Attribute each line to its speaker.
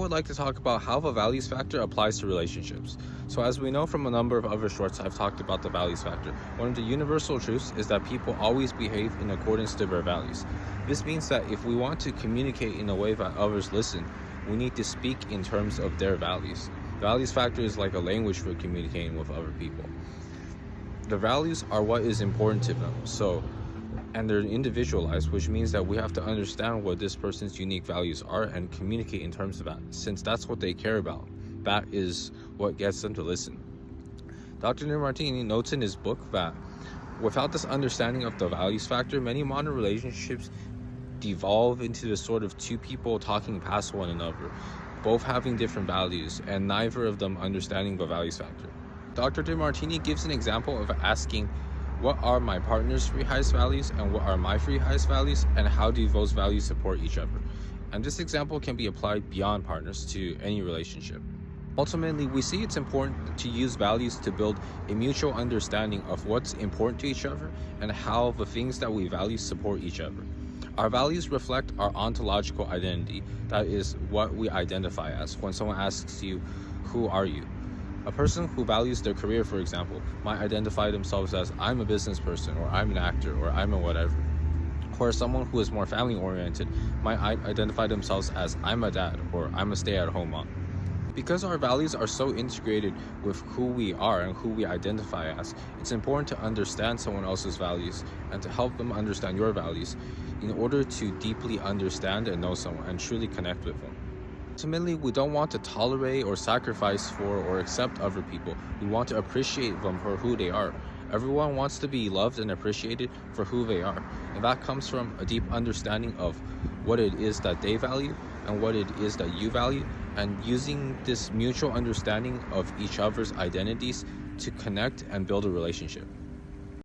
Speaker 1: would like to talk about how the values factor applies to relationships. So as we know from a number of other shorts I've talked about the values factor, one of the universal truths is that people always behave in accordance to their values. This means that if we want to communicate in a way that others listen, we need to speak in terms of their values. Values factor is like a language for communicating with other people. The values are what is important to them, and they're individualized, which means that we have to understand what this person's unique values are and communicate in terms of that, since that's what they care about. That is what gets them to listen. Dr. Demartini notes in his book that without this understanding of the values factor, many modern relationships devolve into the sort of two people talking past one another, both having different values and neither of them understanding the values factor. Dr. Demartini gives an example of asking, what are my partner's three highest values and what are my three highest values, and how do those values support each other? And this example can be applied beyond partners to any relationship. Ultimately, we see it's important to use values to build a mutual understanding of what's important to each other and how the things that we value support each other. Our values reflect our ontological identity, that is what we identify as. When someone asks you, who are you? A person who values their career, for example, might identify themselves as I'm a business person, or I'm an actor, or I'm a whatever. Whereas someone who is more family oriented might identify themselves as I'm a dad, or I'm a stay-at-home mom. Because our values are so integrated with who we are and who we identify as, it's important to understand someone else's values and to help them understand your values in order to deeply understand and know someone and truly connect with them. Ultimately, we don't want to tolerate or sacrifice for or accept other people. We want to appreciate them for who they are. Everyone wants to be loved and appreciated for who they are. And that comes from a deep understanding of what it is that they value and what it is that you value, and using this mutual understanding of each other's identities to connect and build a relationship.